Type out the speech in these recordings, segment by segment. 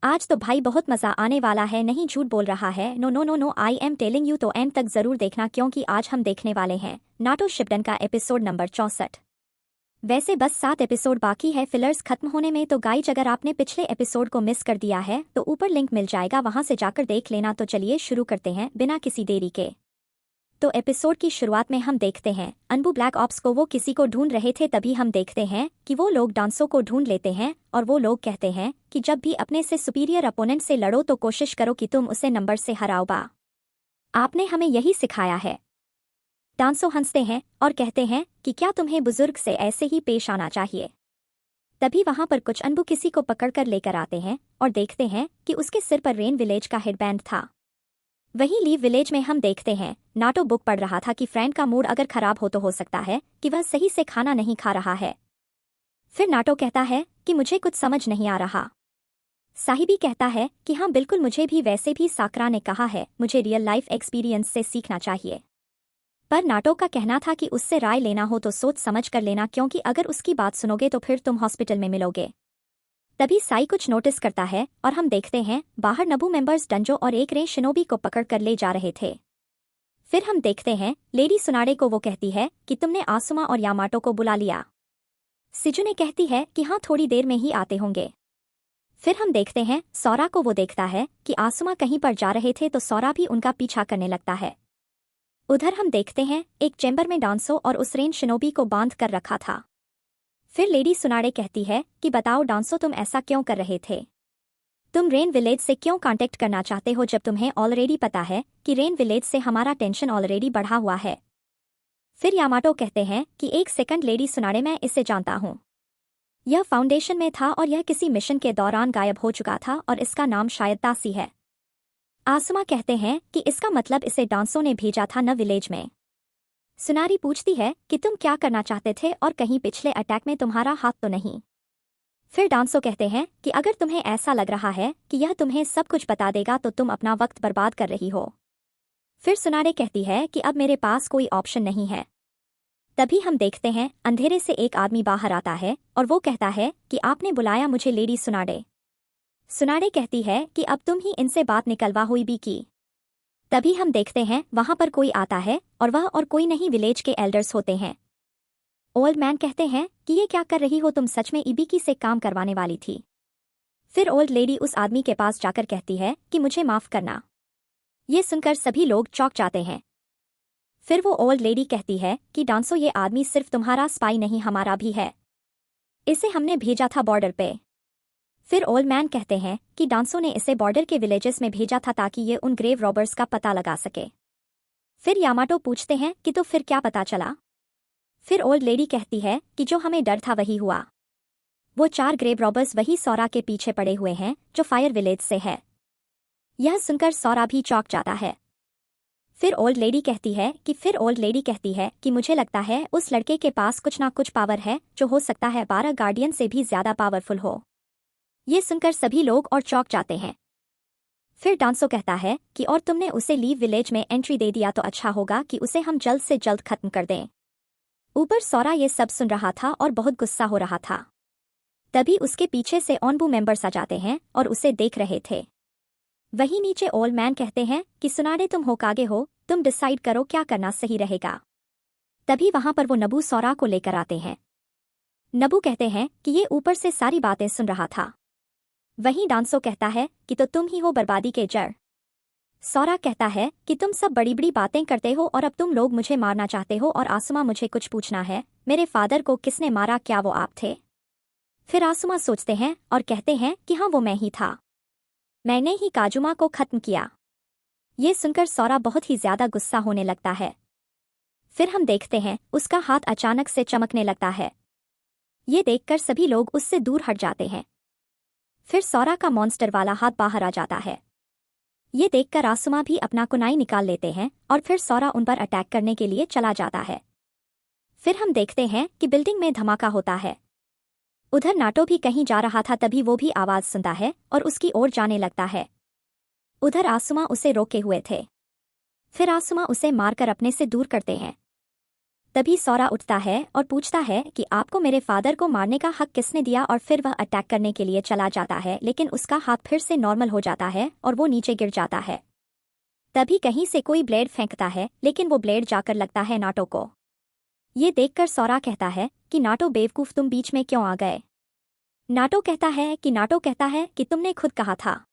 आज तो भाई बहुत मजा आने वाला है, नहीं झूठ बोल रहा है। No no no no, I am telling you. तो एंड तक जरूर देखना क्योंकि आज हम देखने वाले हैं नाटो शिपडन का एपिसोड नंबर 64। वैसे बस 7 एपिसोड बाकी है फिलर्स खत्म होने में। तो गाइज अगर आपने पिछले एपिसोड को मिस कर दिया है तो ऊपर लिंक मिल जाएगा, वहां से जाकर देख लेना। तो चलिए शुरू करते हैं बिना किसी देरी के। तो एपिसोड की शुरुआत में हम देखते हैं अनबू ब्लैक ऑप्स को वो किसी को ढूंढ रहे थे। तभी हम देखते हैं कि वो लोग डांसो को ढूंढ लेते हैं और वो लोग कहते हैं कि जब भी अपने से सुपीरियर अपोनेंट से लड़ो तो कोशिश करो कि तुम उसे नंबर से हराओ बा। आपने हमें यही सिखाया है। डांसो हंसते हैं और कहते हैं कि क्या तुम्हें बुजुर्ग से ऐसे ही पेश आना चाहिए। तभी वहां पर कुछ अनबू किसी को पकड़कर लेकर आते हैं और देखते हैं कि उसके सिर पर रेन विलेज का हेडबैंड था। वहीं लीव विलेज में हम देखते हैं नाटो बुक पढ़ रहा था कि फ्रेंड का मूड अगर खराब हो सकता है कि वह सही से खाना नहीं खा रहा है। फिर नाटो कहता है कि मुझे कुछ समझ नहीं आ रहा। साहिबी कहता है कि हाँ बिल्कुल, मुझे भी। वैसे भी साकरा ने कहा है मुझे रियल लाइफ एक्सपीरियंस से सीखना चाहिए। पर नाटो का कहना था कि उससे राय लेना हो तो सोच समझ कर लेना, क्योंकि अगर उसकी बात सुनोगे तो फिर तुम हॉस्पिटल में मिलोगे। तभी साई कुछ नोटिस करता है और हम देखते हैं बाहर नबू मेंबर्स डंजो और एक रे शिनोबी को पकड़ कर ले जा रहे थे। फिर हम देखते हैं लेडी सुनाडे को, वो कहती है कि तुमने आसुमा और यामाटो को बुला लिया। सिजुने कहती है कि हाँ थोड़ी देर में ही आते होंगे। फिर हम देखते हैं सौरा को, वो देखता है कि आसुमा कहीं पर जा रहे थे तो सौरा भी उनका पीछा करने लगता है। उधर हम देखते हैं एक चैम्बर में डांसो और उस रेन शिनोबी को बांध कर रखा था। फिर लेडी सुनाडे कहती है कि बताओ डांसो, तुम ऐसा क्यों कर रहे थे? तुम रेन विलेज से क्यों कांटेक्ट करना चाहते हो जब तुम्हें ऑलरेडी पता है कि रेन विलेज से हमारा टेंशन ऑलरेडी बढ़ा हुआ है? फिर यामाटो कहते हैं कि एक सेकंड लेडी सुनाडे, मैं इसे जानता हूँ। यह फाउंडेशन में था और यह किसी मिशन के दौरान गायब हो चुका था और इसका नाम शायद तासी है। आसुमा कहते हैं कि इसका मतलब इसे डांसो ने भेजा था न विलेज में। सुनारी पूछती है कि तुम क्या करना चाहते थे और कहीं पिछले अटैक में तुम्हारा हाथ तो नहीं? फिर डांसो कहते हैं कि अगर तुम्हें ऐसा लग रहा है कि यह तुम्हें सब कुछ बता देगा तो तुम अपना वक्त बर्बाद कर रही हो। फिर सुनारे कहती है कि अब मेरे पास कोई ऑप्शन नहीं है। तभी हम देखते हैं अंधेरे से एक आदमी बाहर आता है और वो कहता है कि आपने बुलाया मुझे लेडी सुनाडे। सुनाडे कहती है कि अब तुम ही इनसे बात निकलवा हुई भी की। तभी हम देखते हैं वहां पर कोई आता है और वह और कोई नहीं विलेज के एल्डर्स होते हैं। ओल्ड मैन कहते हैं कि ये क्या कर रही हो तुम, सच में इबिकी से काम करवाने वाली थी। फिर ओल्ड लेडी उस आदमी के पास जाकर कहती है कि मुझे माफ करना। ये सुनकर सभी लोग चौंक जाते हैं। फिर वो ओल्ड लेडी कहती है कि डांसो, ये आदमी सिर्फ तुम्हारा स्पाई नहीं हमारा भी है। इसे हमने भेजा था बॉर्डर पे। फिर ओल्ड मैन कहते हैं कि डांसो ने इसे बॉर्डर के विलेजेस में भेजा था ताकि ये उन ग्रेव रॉबर्स का पता लगा सके। फिर यामाटो पूछते हैं कि तो फिर क्या पता चला? फिर ओल्ड लेडी कहती है कि जो हमें डर था वही हुआ। वो 4 ग्रेव रॉबर्स वही सौरा के पीछे पड़े हुए हैं जो फायर विलेज से है। यह सुनकर सौरा भी चौंक जाता है। फिर ओल्ड लेडी कहती है कि मुझे लगता है उस लड़के के पास कुछ ना कुछ पावर है जो हो सकता है 12 गार्डियन से भी ज्यादा पावरफुल हो। ये सुनकर सभी लोग और चौंक जाते हैं। फिर डांसो कहता है कि और तुमने उसे लीव विलेज में एंट्री दे दिया तो अच्छा होगा कि उसे हम जल्द से जल्द खत्म कर दें। ऊपर सौरा ये सब सुन रहा था और बहुत गुस्सा हो रहा था। तभी उसके पीछे से ऑनबू मेंबर्स आ जाते हैं और उसे देख रहे थे। वहीं नीचे ओल्ड मैन कहते हैं कि सुनाडे, तुम होकागे हो, तुम डिसाइड करो क्या करना सही रहेगा। तभी वहां पर वो नबू सौरा को लेकर आते हैं। नबू कहते हैं कि ये ऊपर से सारी बातें सुन रहा था। वहीं डांसो कहता है कि तो तुम ही हो बर्बादी के जड़। सौरा कहता है कि तुम सब बड़ी बड़ी बातें करते हो और अब तुम लोग मुझे मारना चाहते हो। और आसुमा, मुझे कुछ पूछना है, मेरे फादर को किसने मारा, क्या वो आप थे? फिर आसुमा सोचते हैं और कहते हैं कि हाँ वो मैं ही था, मैंने ही काजुमा को खत्म किया। ये सुनकर सौरा बहुत ही ज्यादा गुस्सा होने लगता है। फिर हम देखते हैं उसका हाथ अचानक से चमकने लगता है। ये देखकर सभी लोग उससे दूर हट जाते हैं। फिर सौरा का मॉन्स्टर वाला हाथ बाहर आ जाता है। ये देखकर आसुमा भी अपना कुनाई निकाल लेते हैं और फिर सौरा उन पर अटैक करने के लिए चला जाता है। फिर हम देखते हैं कि बिल्डिंग में धमाका होता है। उधर नाटो भी कहीं जा रहा था, तभी वो भी आवाज सुनता है और उसकी ओर जाने लगता है। उधर आसुमा उसे रोके हुए थे। फिर आसुमा उसे मारकर अपने से दूर करते हैं। तभी सोरा उठता है और पूछता है कि आपको मेरे फादर को मारने का हक किसने दिया, और फिर वह अटैक करने के लिए चला जाता है, लेकिन उसका हाथ फिर से नॉर्मल हो जाता है और वो नीचे गिर जाता है। तभी कहीं से कोई ब्लेड फेंकता है, लेकिन वो ब्लेड जाकर लगता है नाटो को। ये देखकर सोरा कहता है कि नाटो बेवकूफ, तुम बीच में क्यों आ गए। नाटो कहता है कि तुमने खुद कहा था।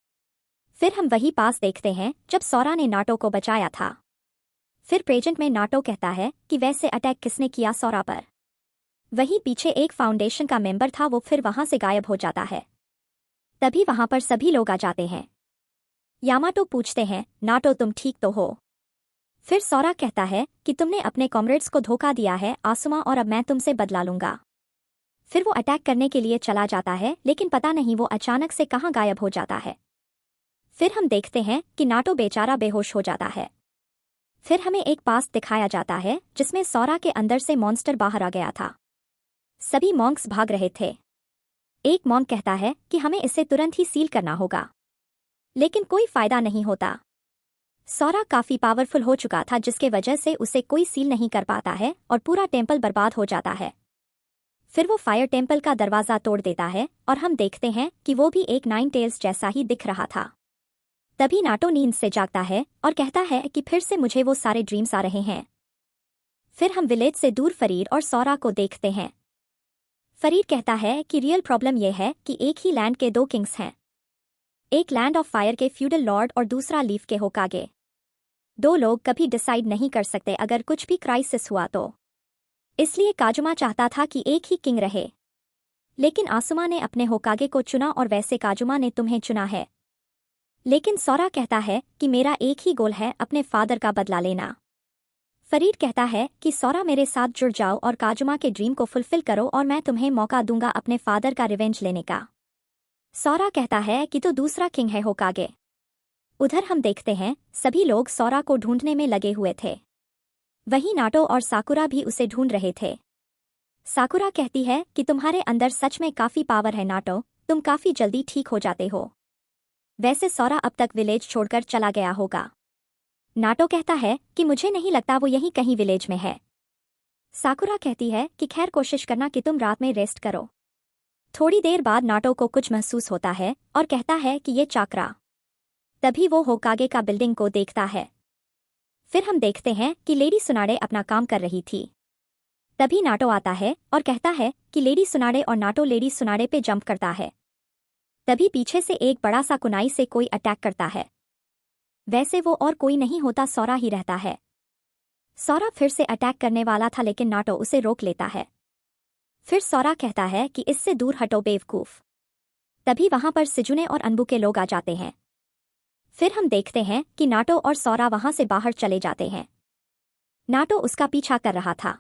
फिर हम वही पास देखते हैं जब सोरा ने नाटो को बचाया था। फिर प्रेजेंट में नाटो कहता है कि वैसे अटैक किसने किया सोरा पर। वहीं पीछे एक फाउंडेशन का मेंबर था, वो फिर वहां से गायब हो जाता है। तभी वहां पर सभी लोग आ जाते हैं। यामाटो पूछते हैं, नाटो तुम ठीक तो हो। फिर सोरा कहता है कि तुमने अपने कॉमरेड्स को धोखा दिया है आसुमा, और अब मैं तुमसे बदला लूंगा। फिर वो अटैक करने के लिए चला जाता है, लेकिन पता नहीं वो अचानक से कहाँ गायब हो जाता है। फिर हम देखते हैं कि नाटो बेचारा बेहोश हो जाता है। फिर हमें एक पास दिखाया जाता है जिसमें सोरा के अंदर से मॉन्स्टर बाहर आ गया था। सभी मॉन्क्स भाग रहे थे। एक मॉन्क कहता है कि हमें इसे तुरंत ही सील करना होगा, लेकिन कोई फायदा नहीं होता। सोरा काफी पावरफुल हो चुका था, जिसके वजह से उसे कोई सील नहीं कर पाता है और पूरा टेम्पल बर्बाद हो जाता है। फिर वो फायर टेम्पल का दरवाजा तोड़ देता है और हम देखते हैं कि वो भी एक नाइन टेल्स जैसा ही दिख रहा था। तभी नाटो नींद से जागता है और कहता है कि फिर से मुझे वो सारे ड्रीम्स आ रहे हैं। फिर हम विलेज से दूर फरीड और सोरा को देखते हैं। फरीड कहता है कि रियल प्रॉब्लम यह है कि एक ही लैंड के दो किंग्स हैं, एक लैंड ऑफ फायर के फ्यूडल लॉर्ड और दूसरा लीफ के होकागे। दो लोग कभी डिसाइड नहीं कर सकते अगर कुछ भी क्राइसिस हुआ तो। इसलिए काजुमा चाहता था कि एक ही किंग रहे, लेकिन आसुमा ने अपने होकागे को चुना और वैसे काजुमा ने तुम्हें चुना है। लेकिन सोरा कहता है कि मेरा एक ही गोल है, अपने फादर का बदला लेना। फरीड कहता है कि सोरा मेरे साथ जुड़ जाओ और काजुमा के ड्रीम को फुलफिल करो और मैं तुम्हें मौका दूंगा अपने फादर का रिवेंज लेने का। सोरा कहता है कि तो दूसरा किंग है होकागे। उधर हम देखते हैं सभी लोग सोरा को ढूंढने में लगे हुए थे। वहीं नाटो और साकुरा भी उसे ढूंढ रहे थे। साकुरा कहती है कि तुम्हारे अंदर सच में काफी पावर है नाटो, तुम काफी जल्दी ठीक हो जाते हो। वैसे सोरा अब तक विलेज छोड़कर चला गया होगा। नाटो कहता है कि मुझे नहीं लगता वो यहीं कहीं विलेज में है। साकुरा कहती है कि खैर कोशिश करना कि तुम रात में रेस्ट करो। थोड़ी देर बाद नाटो को कुछ महसूस होता है और कहता है कि ये चाकरा। तभी वो होकागे का बिल्डिंग को देखता है। फिर हम देखते हैं कि लेडी सुनाडे अपना काम कर रही थी। तभी नाटो आता है और कहता है कि लेडी सुनाडे, और नाटो लेडी सुनाडे पे जंप करता है। तभी पीछे से एक बड़ा सा कुनाई से कोई अटैक करता है। वैसे वो और कोई नहीं होता, सोरा ही रहता है। सोरा फिर से अटैक करने वाला था, लेकिन नाटो उसे रोक लेता है। फिर सोरा कहता है कि इससे दूर हटो बेवकूफ। तभी वहां पर सिजुने और अनबू के लोग आ जाते हैं। फिर हम देखते हैं कि नाटो और सोरा वहां से बाहर चले जाते हैं। नाटो उसका पीछा कर रहा था।